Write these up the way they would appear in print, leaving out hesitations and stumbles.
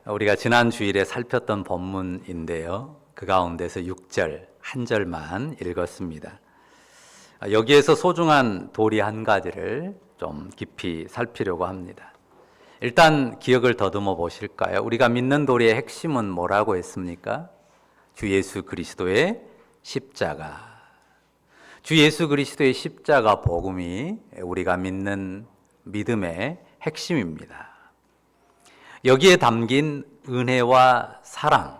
우리가 지난 주일에 살폈던 본문인데요. 그 가운데서 6절 한 절만 읽었습니다. 여기에서 소중한 도리 한 가지를 좀 깊이 살피려고 합니다. 일단 기억을 더듬어 보실까요? 우리가 믿는 도리의 핵심은 뭐라고 했습니까? 주 예수 그리스도의 십자가. 주 예수 그리스도의 십자가 복음이 우리가 믿는 믿음의 핵심입니다. 여기에 담긴 은혜와 사랑,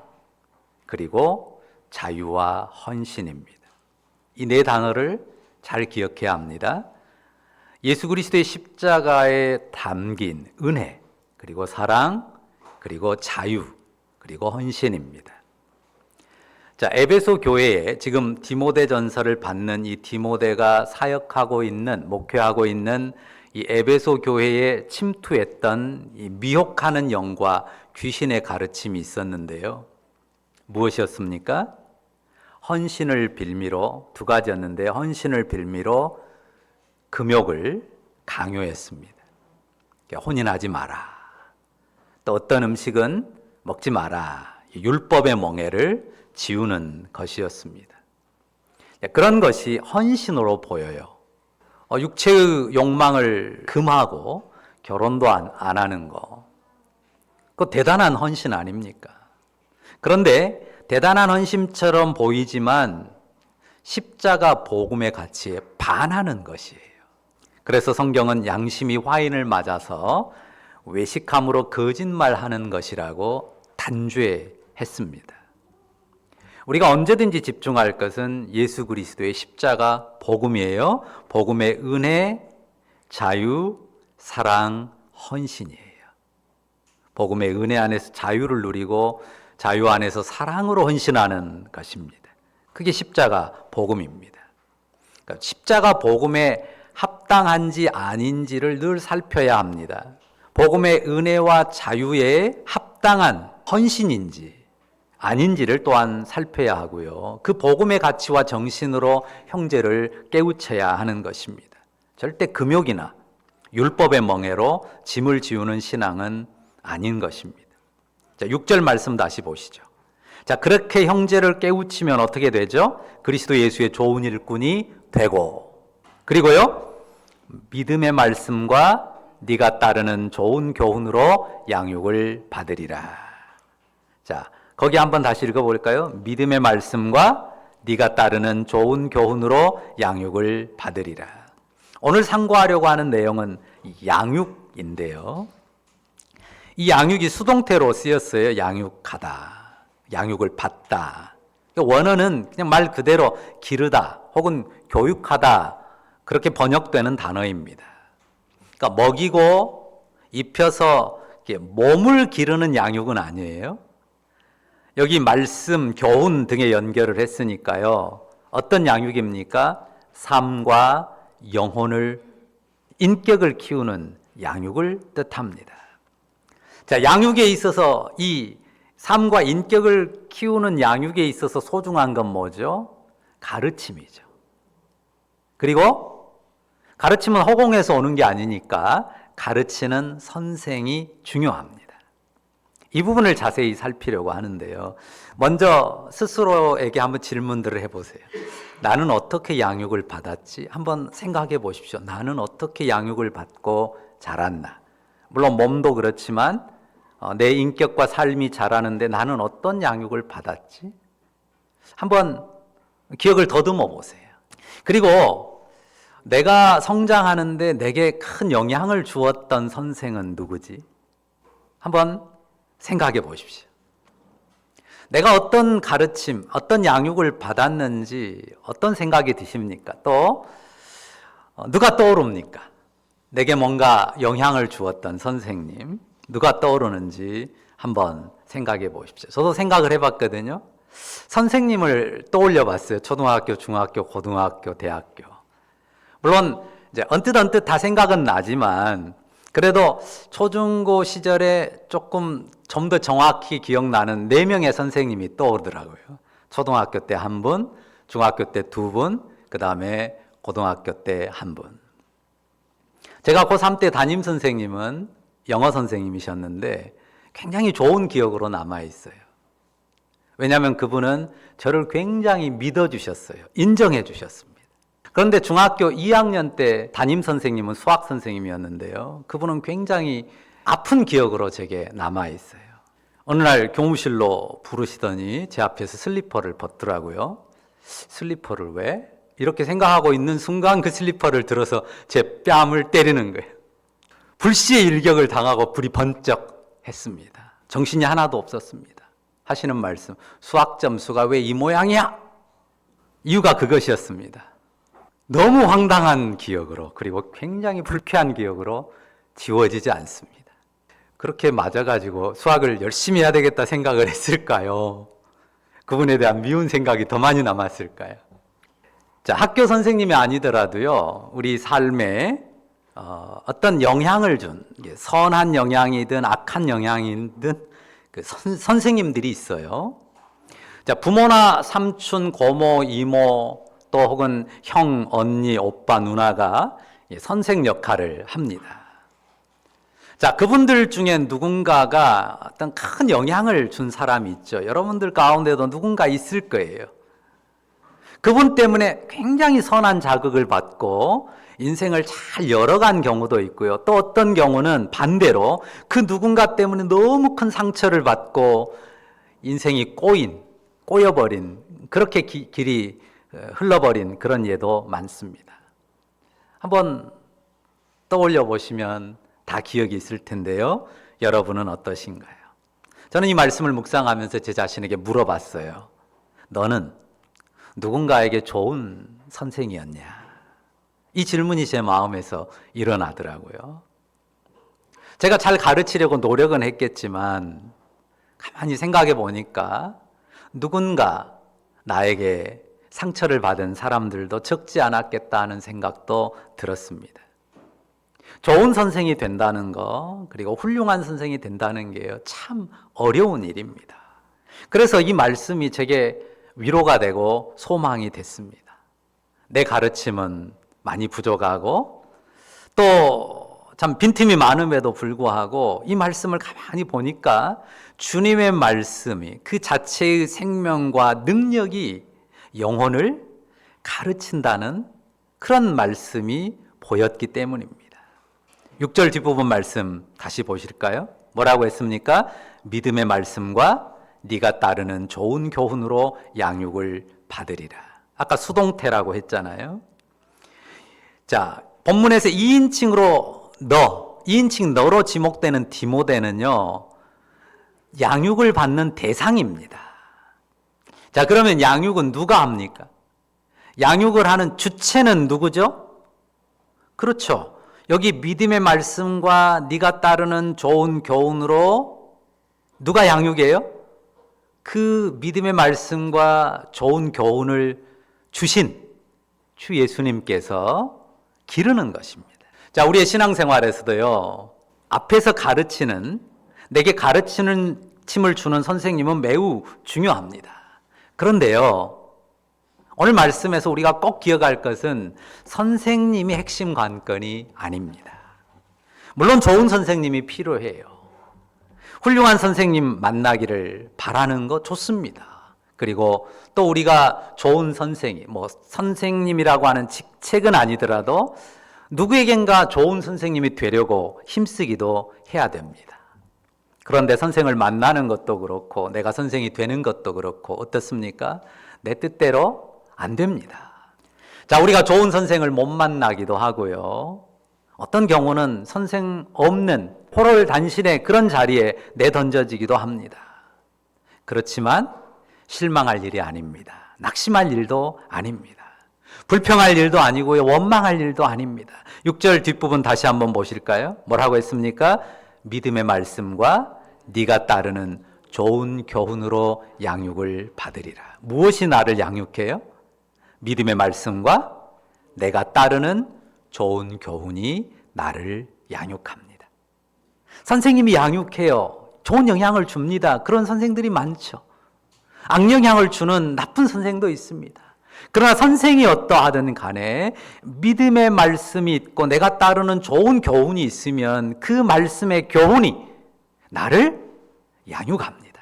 그리고 자유와 헌신입니다. 이 네 단어를 잘 기억해야 합니다. 예수 그리스도의 십자가에 담긴 은혜, 그리고 사랑, 그리고 자유, 그리고 헌신입니다. 자, 에베소 교회에 지금 디모데전서를 받는 이 디모데가 사역하고 있는, 목회하고 있는 이 에베소 교회에 침투했던 이 미혹하는 영과 귀신의 가르침이 있었는데요. 무엇이었습니까? 헌신을 빌미로, 두 가지였는데 헌신을 빌미로 금욕을 강요했습니다. 혼인하지 마라. 또 어떤 음식은 먹지 마라. 율법의 멍에를 지우는 것이었습니다. 그런 것이 헌신으로 보여요. 육체의 욕망을 금하고 결혼도 안 하는 거. 그거 대단한 헌신 아닙니까? 그런데 대단한 헌신처럼 보이지만 십자가 복음의 가치에 반하는 것이에요. 그래서 성경은 양심이 화인을 맞아서 외식함으로 거짓말하는 것이라고 단죄했습니다. 우리가 언제든지 집중할 것은 예수 그리스도의 십자가 복음이에요. 복음의 은혜, 자유, 사랑, 헌신이에요. 복음의 은혜 안에서 자유를 누리고 자유 안에서 사랑으로 헌신하는 것입니다. 그게 십자가 복음입니다. 그러니까 십자가 복음에 합당한지 아닌지를 늘 살펴야 합니다. 복음의 은혜와 자유에 합당한 헌신인지 아닌지를 또한 살펴야 하고요. 그 복음의 가치와 정신으로 형제를 깨우쳐야 하는 것입니다. 절대 금욕이나 율법의 멍에로 짐을 지우는 신앙은 아닌 것입니다. 자, 6절 말씀 다시 보시죠. 자, 그렇게 형제를 깨우치면 어떻게 되죠? 그리스도 예수의 좋은 일꾼이 되고, 그리고요, 믿음의 말씀과 네가 따르는 좋은 교훈으로 양육을 받으리라. 자, 거기 한번 다시 읽어볼까요? 믿음의 말씀과 네가 따르는 좋은 교훈으로 양육을 받으리라. 오늘 상고하려고 하는 내용은 양육인데요. 이 양육이 수동태로 쓰였어요. 양육하다, 양육을 받다. 원어는 그냥 말 그대로 기르다 혹은 교육하다 그렇게 번역되는 단어입니다. 그러니까 먹이고 입혀서 몸을 기르는 양육은 아니에요. 여기 말씀, 교훈 등에 연결을 했으니까요. 어떤 양육입니까? 삶과 영혼을, 인격을 키우는 양육을 뜻합니다. 자, 양육에 있어서 이 삶과 인격을 키우는 양육에 있어서 소중한 건 뭐죠? 가르침이죠. 그리고 가르침은 허공에서 오는 게 아니니까 가르치는 선생이 중요합니다. 이 부분을 자세히 살피려고 하는데요. 먼저 스스로에게 한번 질문들을 해보세요. 나는 어떻게 양육을 받았지? 한번 생각해 보십시오. 나는 어떻게 양육을 받고 자랐나? 물론 몸도 그렇지만 내 인격과 삶이 자라는데 나는 어떤 양육을 받았지? 한번 기억을 더듬어 보세요. 그리고 내가 성장하는데 내게 큰 영향을 주었던 선생은 누구지? 한번 생각해 보십시오. 내가 어떤 가르침, 어떤 양육을 받았는지 어떤 생각이 드십니까? 또 누가 떠오릅니까? 내게 뭔가 영향을 주었던 선생님, 누가 떠오르는지 한번 생각해 보십시오. 저도 생각을 해봤거든요. 선생님을 떠올려 봤어요. 초등학교, 중학교, 고등학교, 대학교. 물론 이제 언뜻 다 생각은 나지만 그래도 초중고 시절에 조금 좀 더 정확히 기억나는 4명의 선생님이 떠오르더라고요. 초등학교 때 1분, 중학교 때 2분, 그 다음에 고등학교 때 1분. 제가 고3 때 담임 선생님은 영어 선생님이셨는데 굉장히 좋은 기억으로 남아있어요. 왜냐하면 그분은 저를 굉장히 믿어주셨어요. 인정해주셨습니다. 그런데 중학교 2학년 때 담임 선생님은 수학 선생님이었는데요. 그분은 굉장히 아픈 기억으로 제게 남아있어요. 어느 날 교무실로 부르시더니 제 앞에서 슬리퍼를 벗더라고요. 슬리퍼를 왜? 이렇게 생각하고 있는 순간 그 슬리퍼를 들어서 제 뺨을 때리는 거예요. 불시의 일격을 당하고 불이 번쩍 했습니다. 정신이 하나도 없었습니다. 하시는 말씀, 수학 점수가 왜 이 모양이야? 이유가 그것이었습니다. 너무 황당한 기억으로, 그리고 굉장히 불쾌한 기억으로 지워지지 않습니다. 그렇게 맞아가지고 수학을 열심히 해야 되겠다 생각을 했을까요? 그분에 대한 미운 생각이 더 많이 남았을까요? 자, 학교 선생님이 아니더라도요, 우리 삶에 어떤 영향을 준, 선한 영향이든 악한 영향이든 그 선생님들이 있어요. 자, 부모나 삼촌, 고모, 이모, 또 혹은 형, 언니, 오빠, 누나가 선생 역할을 합니다. 자, 그분들 중에 누군가가 어떤 큰 영향을 준 사람이 있죠. 여러분들 가운데도 누군가 있을 거예요. 그분 때문에 굉장히 선한 자극을 받고 인생을 잘 열어간 경우도 있고요. 또 어떤 경우는 반대로 그 누군가 때문에 너무 큰 상처를 받고 인생이 꼬여버린, 그렇게 길이 흘러버린 그런 예도 많습니다. 한번 떠올려 보시면 다 기억이 있을 텐데요. 여러분은 어떠신가요? 저는 이 말씀을 묵상하면서 제 자신에게 물어봤어요. 너는 누군가에게 좋은 선생이었냐? 이 질문이 제 마음에서 일어나더라고요. 제가 잘 가르치려고 노력은 했겠지만 가만히 생각해 보니까 누군가 나에게 상처를 받은 사람들도 적지 않았겠다 하는 생각도 들었습니다. 좋은 선생이 된다는 거, 그리고 훌륭한 선생이 된다는 게요, 참 어려운 일입니다. 그래서 이 말씀이 제게 위로가 되고 소망이 됐습니다. 내 가르침은 많이 부족하고 또 참 빈틈이 많음에도 불구하고 이 말씀을 가만히 보니까 주님의 말씀이 그 자체의 생명과 능력이 영혼을 가르친다는 그런 말씀이 보였기 때문입니다. 6절 뒷부분 말씀 다시 보실까요? 뭐라고 했습니까? 믿음의 말씀과 네가 따르는 좋은 교훈으로 양육을 받으리라. 아까 수동태라고 했잖아요. 자, 본문에서 2인칭으로 2인칭 너로 지목되는 디모데는요, 양육을 받는 대상입니다. 자, 그러면 양육은 누가 합니까? 양육을 하는 주체는 누구죠? 그렇죠. 여기 믿음의 말씀과 네가 따르는 좋은 교훈으로 누가 양육해요? 그 믿음의 말씀과 좋은 교훈을 주신 주 예수님께서 기르는 것입니다. 자, 우리의 신앙생활에서도요, 앞에서 가르치는, 내게 가르치는 침을 주는 선생님은 매우 중요합니다. 그런데요, 오늘 말씀에서 우리가 꼭 기억할 것은 선생님이 핵심 관건이 아닙니다. 물론 좋은 선생님이 필요해요. 훌륭한 선생님 만나기를 바라는 거 좋습니다. 그리고 또 우리가 좋은 선생님, 선생님이라고 하는 직책은 아니더라도 누구에겐가 좋은 선생님이 되려고 힘쓰기도 해야 됩니다. 그런데 선생을 만나는 것도 그렇고 내가 선생이 되는 것도 그렇고 어떻습니까? 내 뜻대로 안 됩니다. 자, 우리가 좋은 선생을 못 만나기도 하고요. 어떤 경우는 선생 없는 포롤단신의 그런 자리에 내던져지기도 합니다. 그렇지만 실망할 일이 아닙니다. 낙심할 일도 아닙니다. 불평할 일도 아니고요. 원망할 일도 아닙니다. 6절 뒷부분 다시 한번 보실까요? 뭐라고 했습니까? 믿음의 말씀과 네가 따르는 좋은 교훈으로 양육을 받으리라. 무엇이 나를 양육해요? 믿음의 말씀과 내가 따르는 좋은 교훈이 나를 양육합니다. 선생님이 양육해요. 좋은 영향을 줍니다. 그런 선생들이 많죠. 악영향을 주는 나쁜 선생도 있습니다. 그러나 선생이 어떠하든 간에 믿음의 말씀이 있고 내가 따르는 좋은 교훈이 있으면 그 말씀의 교훈이 나를 양육합니다.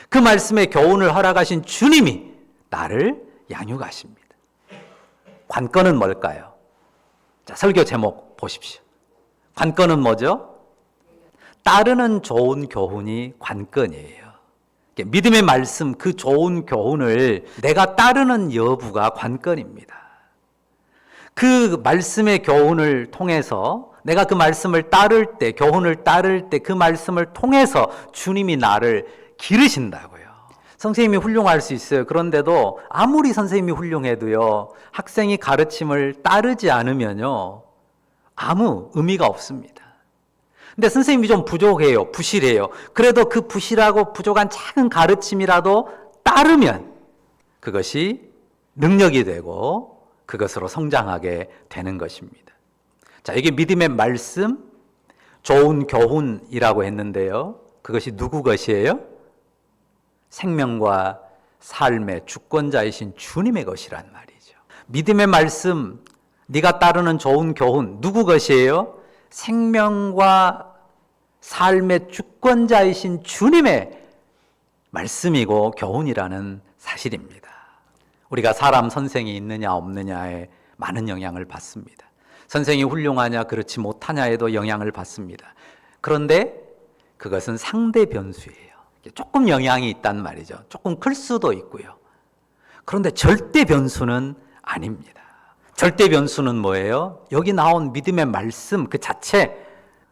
그 말씀에 교훈을 허락하신 주님이 나를 양육하십니다. 관건은 뭘까요? 자, 설교 제목 보십시오. 관건은 뭐죠? 따르는 좋은 교훈이 관건이에요. 믿음의 말씀, 그 좋은 교훈을 내가 따르는 여부가 관건입니다. 그 말씀의 교훈을 통해서 내가 그 말씀을 따를 때, 교훈을 따를 때 그 말씀을 통해서 주님이 나를 기르신다고요. 선생님이 훌륭할 수 있어요. 그런데도 아무리 선생님이 훌륭해도요, 학생이 가르침을 따르지 않으면요, 아무 의미가 없습니다. 근데 선생님이 좀 부족해요. 부실해요. 그래도 그 부실하고 부족한 작은 가르침이라도 따르면 그것이 능력이 되고 그것으로 성장하게 되는 것입니다. 자, 이게 믿음의 말씀, 좋은 교훈이라고 했는데요. 그것이 누구 것이에요? 생명과 삶의 주권자이신 주님의 것이란 말이죠. 믿음의 말씀, 네가 따르는 좋은 교훈, 누구 것이에요? 생명과 삶의 주권자이신 주님의 말씀이고 교훈이라는 사실입니다. 우리가 사람 선생이 있느냐 없느냐에 많은 영향을 받습니다. 선생이 훌륭하냐 그렇지 못하냐에도 영향을 받습니다. 그런데 그것은 상대 변수예요. 조금 영향이 있단 말이죠. 조금 클 수도 있고요. 그런데 절대 변수는 아닙니다. 절대 변수는 뭐예요? 여기 나온 믿음의 말씀 그 자체,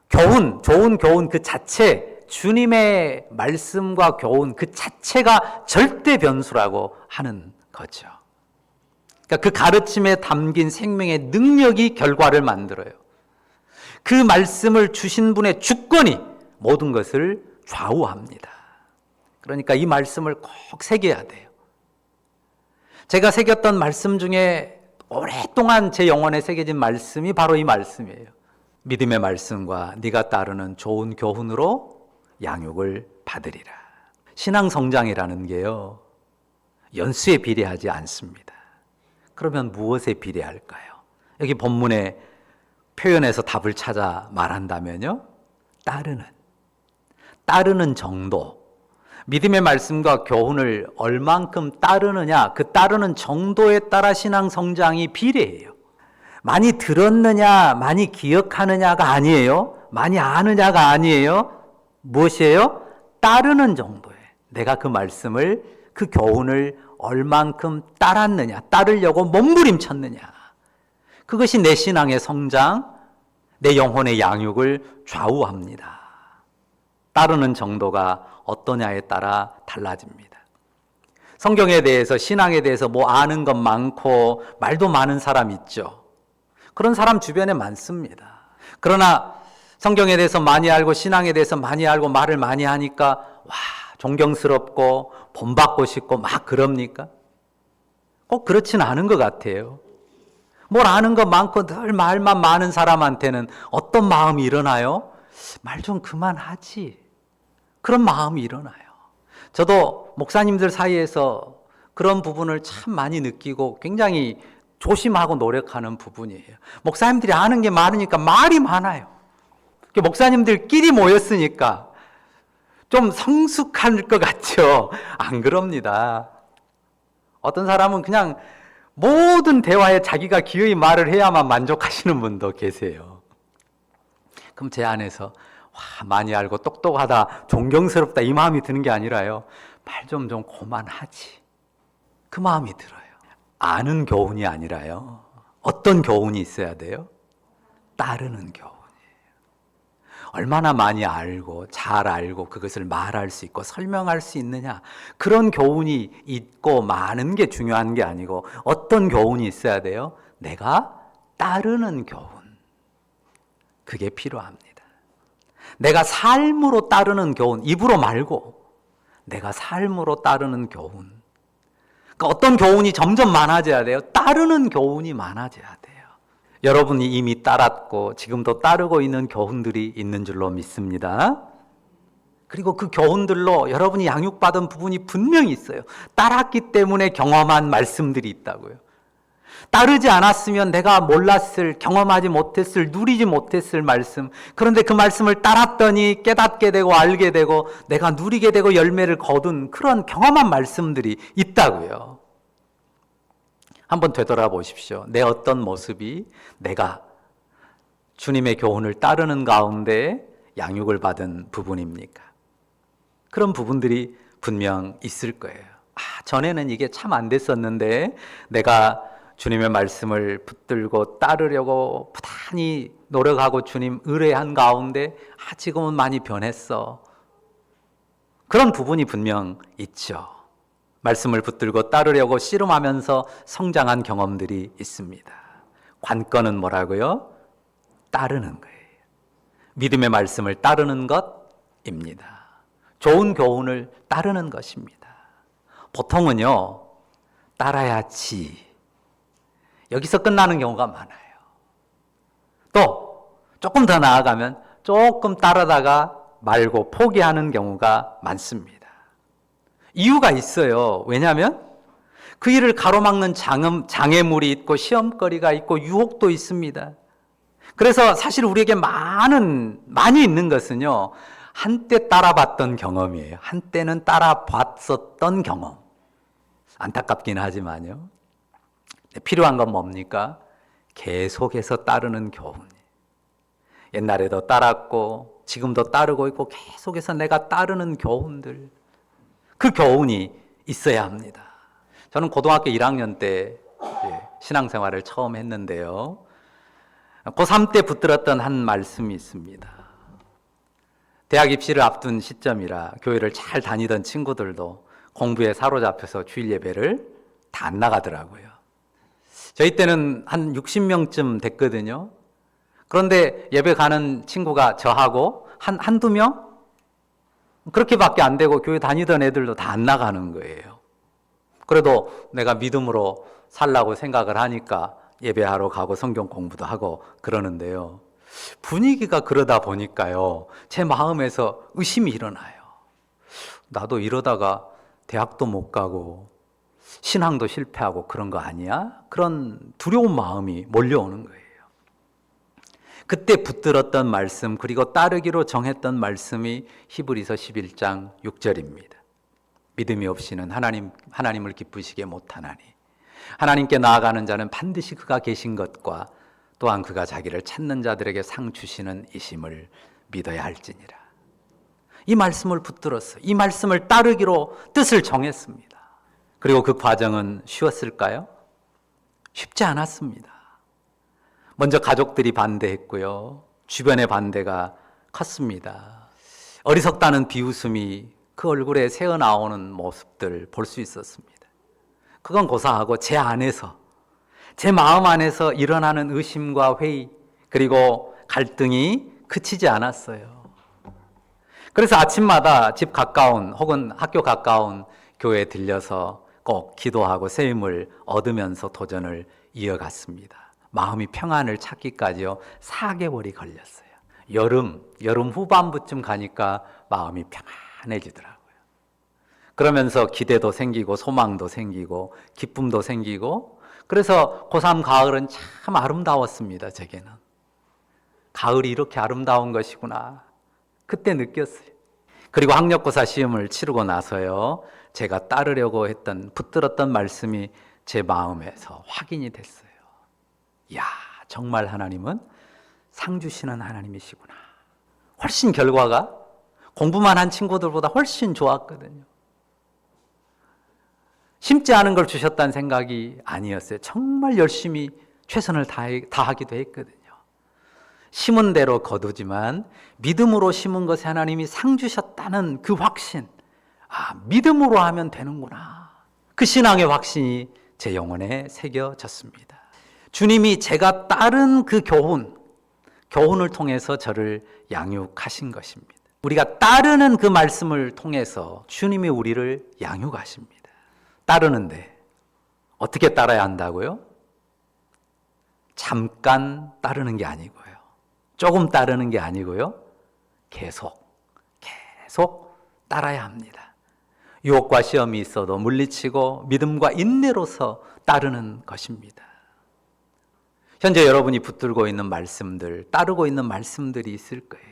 교훈, 좋은 교훈 그 자체, 주님의 말씀과 교훈 그 자체가 절대 변수라고 하는 거죠. 그러니까 그 가르침에 담긴 생명의 능력이 결과를 만들어요. 그 말씀을 주신 분의 주권이 모든 것을 좌우합니다. 그러니까 이 말씀을 꼭 새겨야 돼요. 제가 새겼던 말씀 중에 오랫동안 제 영혼에 새겨진 말씀이 바로 이 말씀이에요. 믿음의 말씀과 네가 따르는 좋은 교훈으로 양육을 받으리라. 신앙 성장이라는 게요, 연수에 비례하지 않습니다. 그러면 무엇에 비례할까요? 여기 본문의 표현에서 답을 찾아 말한다면요, 따르는 정도, 믿음의 말씀과 교훈을 얼만큼 따르느냐, 그 따르는 정도에 따라 신앙 성장이 비례해요. 많이 들었느냐, 많이 기억하느냐가 아니에요. 많이 아느냐가 아니에요. 무엇이에요? 따르는 정도에 내가 그 말씀을, 그 교훈을 얼만큼 따랐느냐, 따르려고 몸부림쳤느냐. 그것이 내 신앙의 성장, 내 영혼의 양육을 좌우합니다. 따르는 정도가 어떠냐에 따라 달라집니다. 성경에 대해서, 신앙에 대해서 뭐 아는 것 많고 말도 많은 사람 있죠. 그런 사람 주변에 많습니다. 그러나 성경에 대해서 많이 알고 신앙에 대해서 많이 알고 말을 많이 하니까 와, 존경스럽고 본받고 싶고 막 그럽니까? 꼭 그렇지는 않은 것 같아요. 뭘 아는 것 많고 늘 말만 많은 사람한테는 어떤 마음이 일어나요? 말 좀 그만하지. 그런 마음이 일어나요. 저도 목사님들 사이에서 그런 부분을 참 많이 느끼고 굉장히 조심하고 노력하는 부분이에요. 목사님들이 아는 게 많으니까 말이 많아요. 목사님들끼리 모였으니까 좀 성숙할 것 같죠? 안 그럽니다. 어떤 사람은 그냥 모든 대화에 자기가 기어이 말을 해야만 만족하시는 분도 계세요. 그럼 제 안에서 와, 많이 알고 똑똑하다, 존경스럽다 이 마음이 드는 게 아니라요, 말 좀 그만하지, 그 마음이 들어요. 아는 교훈이 아니라요, 어떤 교훈이 있어야 돼요? 따르는 교훈이에요. 얼마나 많이 알고 잘 알고 그것을 말할 수 있고 설명할 수 있느냐, 그런 교훈이 있고 많은 게 중요한 게 아니고 어떤 교훈이 있어야 돼요? 내가 따르는 교훈, 그게 필요합니다. 내가 삶으로 따르는 교훈, 입으로 말고 내가 삶으로 따르는 교훈. 그러니까 어떤 교훈이 점점 많아져야 돼요? 따르는 교훈이 많아져야 돼요. 여러분이 이미 따랐고 지금도 따르고 있는 교훈들이 있는 줄로 믿습니다. 그리고 그 교훈들로 여러분이 양육받은 부분이 분명히 있어요. 따랐기 때문에 경험한 말씀들이 있다고요. 따르지 않았으면 내가 몰랐을, 경험하지 못했을, 누리지 못했을 말씀. 그런데 그 말씀을 따랐더니 깨닫게 되고 알게 되고 내가 누리게 되고 열매를 거둔 그런 경험한 말씀들이 있다고요. 한번 되돌아보십시오. 내 어떤 모습이 내가 주님의 교훈을 따르는 가운데 양육을 받은 부분입니까? 그런 부분들이 분명 있을 거예요. 전에는 이게 참 안 됐었는데 내가 주님의 말씀을 붙들고 따르려고 부단히 노력하고 주님 의뢰한 가운데 지금은 많이 변했어. 그런 부분이 분명 있죠. 말씀을 붙들고 따르려고 씨름하면서 성장한 경험들이 있습니다. 관건은 뭐라고요? 따르는 거예요. 믿음의 말씀을 따르는 것입니다. 좋은 교훈을 따르는 것입니다. 보통은요, 따라야지. 여기서 끝나는 경우가 많아요. 또 조금 더 나아가면 조금 따르다가 말고 포기하는 경우가 많습니다. 이유가 있어요. 왜냐하면 그 일을 가로막는 장애물이 있고 시험거리가 있고 유혹도 있습니다. 그래서 사실 우리에게 많이 있는 것은요, 한때 따라봤던 경험이에요. 한때는 따라봤었던 경험. 안타깝긴 하지만요. 필요한 건 뭡니까? 계속해서 따르는 교훈. 옛날에도 따랐고 지금도 따르고 있고 계속해서 내가 따르는 교훈들. 그 교훈이 있어야 합니다. 저는 고등학교 1학년 때 신앙생활을 처음 했는데요. 고3 때 붙들었던 한 말씀이 있습니다. 대학 입시를 앞둔 시점이라 교회를 잘 다니던 친구들도 공부에 사로잡혀서 주일 예배를 다 안 나가더라고요. 저희 때는 한 60명쯤 됐거든요. 그런데 예배 가는 친구가 저하고 한두 명? 그렇게밖에 안 되고 교회 다니던 애들도 다 안 나가는 거예요. 그래도 내가 믿음으로 살라고 생각을 하니까 예배하러 가고 성경 공부도 하고 그러는데요. 분위기가 그러다 보니까요, 제 마음에서 의심이 일어나요. 나도 이러다가 대학도 못 가고 신앙도 실패하고 그런 거 아니야? 그런 두려운 마음이 몰려오는 거예요. 그때 붙들었던 말씀, 그리고 따르기로 정했던 말씀이 히브리서 11장 6절입니다. 믿음이 없이는 하나님을 기쁘시게 못하나니 하나님께 나아가는 자는 반드시 그가 계신 것과 또한 그가 자기를 찾는 자들에게 상 주시는 이심을 믿어야 할지니라. 이 말씀을 붙들었어요. 이 말씀을 따르기로 뜻을 정했습니다. 그리고 그 과정은 쉬웠을까요? 쉽지 않았습니다. 먼저 가족들이 반대했고요. 주변의 반대가 컸습니다. 어리석다는 비웃음이 그 얼굴에 새어나오는 모습들 볼 수 있었습니다. 그건 고사하고 제 안에서, 제 마음 안에서 일어나는 의심과 회의, 그리고 갈등이 그치지 않았어요. 그래서 아침마다 집 가까운 혹은 학교 가까운 교회에 들려서 꼭 기도하고 새 힘을 얻으면서 도전을 이어갔습니다. 마음이 평안을 찾기까지요 4개월이 걸렸어요. 여름 후반부쯤 가니까 마음이 평안해지더라고요. 그러면서 기대도 생기고 소망도 생기고 기쁨도 생기고, 그래서 고3 가을은 참 아름다웠습니다. 제게는 가을이 이렇게 아름다운 것이구나 그때 느꼈어요. 그리고 학력고사 시험을 치르고 나서요, 제가 따르려고 붙들었던 말씀이 제 마음에서 확인이 됐어요. 야, 정말 하나님은 상 주시는 하나님이시구나. 훨씬 결과가 공부만 한 친구들보다 훨씬 좋았거든요. 심지 않은 걸 주셨다는 생각이 아니었어요. 정말 열심히 최선을 다하기도 했거든요. 심은 대로 거두지만 믿음으로 심은 것에 하나님이 상 주셨다는 그 확신, 믿음으로 하면 되는구나. 그 신앙의 확신이 제 영혼에 새겨졌습니다. 주님이 제가 따른 그 교훈을 통해서 저를 양육하신 것입니다. 우리가 따르는 그 말씀을 통해서 주님이 우리를 양육하십니다. 따르는데 어떻게 따라야 한다고요? 잠깐 따르는 게 아니고요. 조금 따르는 게 아니고요. 계속 따라야 합니다. 유혹과 시험이 있어도 물리치고 믿음과 인내로서 따르는 것입니다. 현재 여러분이 붙들고 있는 말씀들, 따르고 있는 말씀들이 있을 거예요.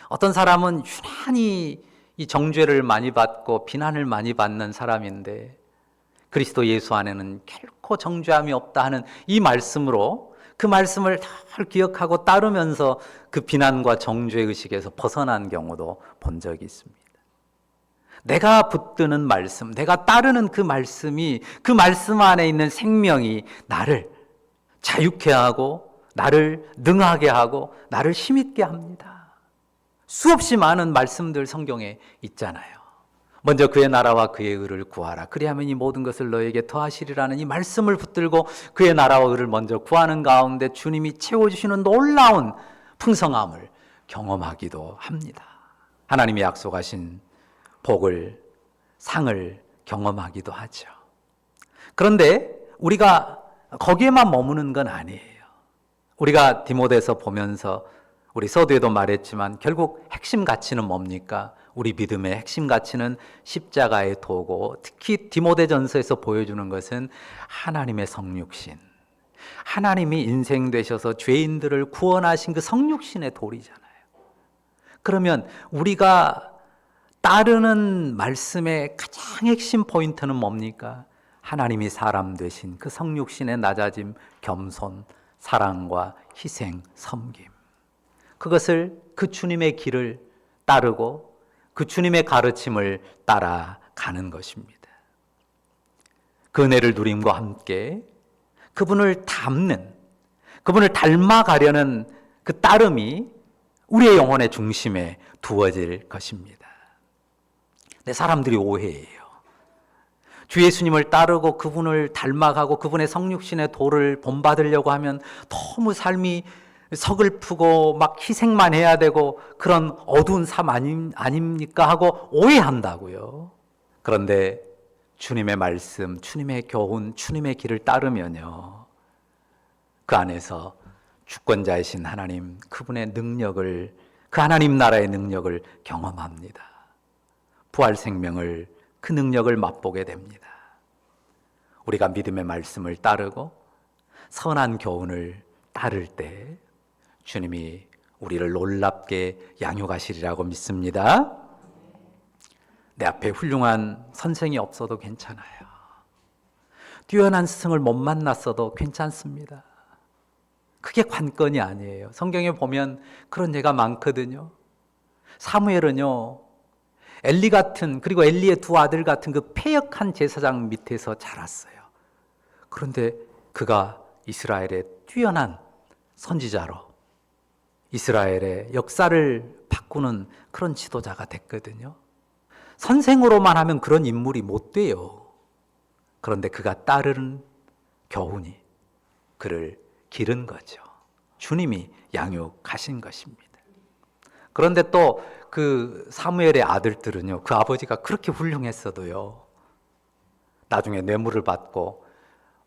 어떤 사람은 유난히 이 정죄를 많이 받고 비난을 많이 받는 사람인데 그리스도 예수 안에는 결코 정죄함이 없다 하는 이 말씀으로 그 말씀을 잘 기억하고 따르면서 그 비난과 정죄의식에서 벗어난 경우도 본 적이 있습니다. 내가 붙드는 말씀, 내가 따르는 그 말씀이, 그 말씀 안에 있는 생명이 나를 자유케 하고 나를 능하게 하고 나를 힘있게 합니다. 수없이 많은 말씀들 성경에 있잖아요. 먼저 그의 나라와 그의 의를 구하라. 그리하면 이 모든 것을 너에게 더하시리라는 이 말씀을 붙들고 그의 나라와 의를 먼저 구하는 가운데 주님이 채워주시는 놀라운 풍성함을 경험하기도 합니다. 하나님이 약속하신 복을, 상을 경험하기도 하죠. 그런데 우리가 거기에만 머무는 건 아니에요. 우리가 디모데서 보면서 우리 서두에도 말했지만 결국 핵심 가치는 뭡니까? 우리 믿음의 핵심 가치는 십자가의 도고, 특히 디모데전서에서 보여주는 것은 하나님의 성육신, 하나님이 인생 되셔서 죄인들을 구원하신 그 성육신의 도리잖아요. 그러면 우리가 따르는 말씀의 가장 핵심 포인트는 뭡니까? 하나님이 사람 되신 그 성육신의 낮아짐, 겸손, 사랑과 희생, 섬김. 그것을 그 주님의 길을 따르고 그 주님의 가르침을 따라가는 것입니다. 그 은혜를 누림과 함께 그분을 닮는, 그분을 닮아가려는 그 따름이 우리의 영혼의 중심에 두어질 것입니다. 네, 사람들이 오해해요. 주 예수님을 따르고 그분을 닮아가고 그분의 성육신의 도를 본받으려고 하면 너무 삶이 서글프고 막 희생만 해야 되고 그런 어두운 삶 아닙니까 하고 오해한다고요. 그런데 주님의 말씀, 주님의 교훈, 주님의 길을 따르면요, 그 안에서 주권자이신 하나님, 그분의 능력을, 그 하나님 나라의 능력을 경험합니다. 부활 생명을, 그 능력을 맛보게 됩니다. 우리가 믿음의 말씀을 따르고 선한 교훈을 따를 때 주님이 우리를 놀랍게 양육하시리라고 믿습니다. 내 앞에 훌륭한 선생이 없어도 괜찮아요. 뛰어난 스승을 못 만났어도 괜찮습니다. 그게 관건이 아니에요. 성경에 보면 그런 예가 많거든요. 사무엘은요, 엘리 같은, 그리고 엘리의 두 아들 같은 그 패역한 제사장 밑에서 자랐어요. 그런데 그가 이스라엘의 뛰어난 선지자로 이스라엘의 역사를 바꾸는 그런 지도자가 됐거든요. 선생으로만 하면 그런 인물이 못 돼요. 그런데 그가 따르는 교훈이 그를 기른 거죠. 주님이 양육하신 것입니다. 그런데 또 그 사무엘의 아들들은요, 그 아버지가 그렇게 훌륭했어도요, 나중에 뇌물을 받고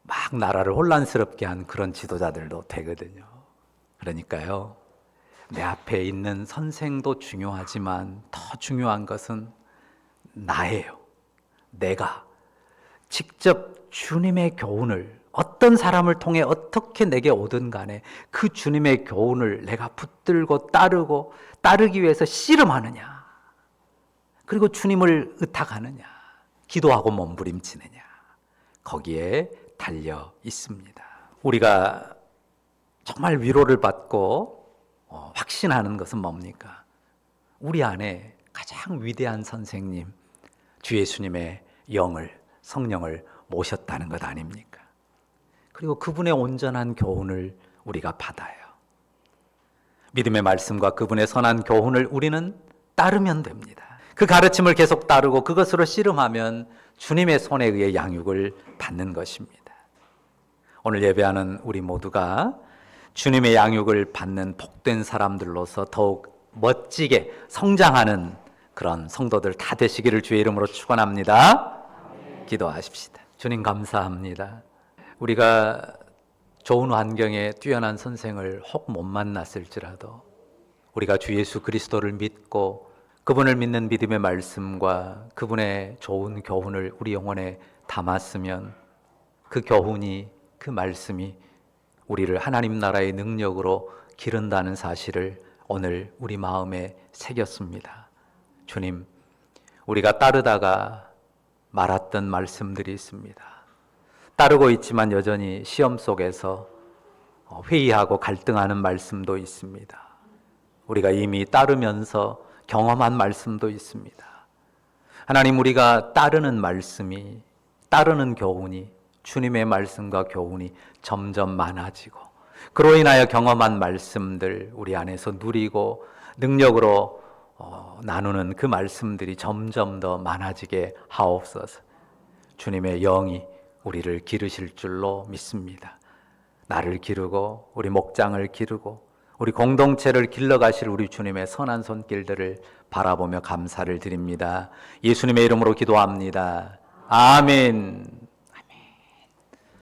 막 나라를 혼란스럽게 한 그런 지도자들도 되거든요. 그러니까요, 내 앞에 있는 선생도 중요하지만 더 중요한 것은 나예요. 내가 직접 주님의 교훈을 어떤 사람을 통해 어떻게 내게 오든 간에 그 주님의 교훈을 내가 붙들고 따르고 따르기 위해서 씨름하느냐, 그리고 주님을 의탁하느냐, 기도하고 몸부림치느냐, 거기에 달려 있습니다. 우리가 정말 위로를 받고 확신하는 것은 뭡니까? 우리 안에 가장 위대한 선생님, 주 예수님의 영을, 성령을 모셨다는 것 아닙니까? 그리고 그분의 온전한 교훈을 우리가 받아요. 믿음의 말씀과 그분의 선한 교훈을 우리는 따르면 됩니다. 그 가르침을 계속 따르고 그것으로 씨름하면 주님의 손에 의해 양육을 받는 것입니다. 오늘 예배하는 우리 모두가 주님의 양육을 받는 복된 사람들로서 더욱 멋지게 성장하는 그런 성도들 다 되시기를 주의 이름으로 축원합니다. 기도하십시다. 주님 감사합니다. 우리가 좋은 환경에 뛰어난 선생을 혹 못 만났을지라도 우리가 주 예수 그리스도를 믿고 그분을 믿는 믿음의 말씀과 그분의 좋은 교훈을 우리 영혼에 담았으면 그 교훈이, 그 말씀이 우리를 하나님 나라의 능력으로 기른다는 사실을 오늘 우리 마음에 새겼습니다. 주님, 우리가 따르다가 말았던 말씀들이 있습니다. 따르고 있지만 여전히 시험 속에서 회의하고 갈등하는 말씀도 있습니다. 우리가 이미 따르면서 경험한 말씀도 있습니다. 하나님, 우리가 따르는 말씀이, 따르는 교훈이, 주님의 말씀과 교훈이 점점 많아지고, 그로 인하여 경험한 말씀들 우리 안에서 누리고 능력으로 나누는 그 말씀들이 점점 더 많아지게 하옵소서. 주님의 영이 우리를 기르실 줄로 믿습니다. 나를 기르고 우리 목장을 기르고 우리 공동체를 길러가실 우리 주님의 선한 손길들을 바라보며 감사를 드립니다. 예수님의 이름으로 기도합니다. 아멘.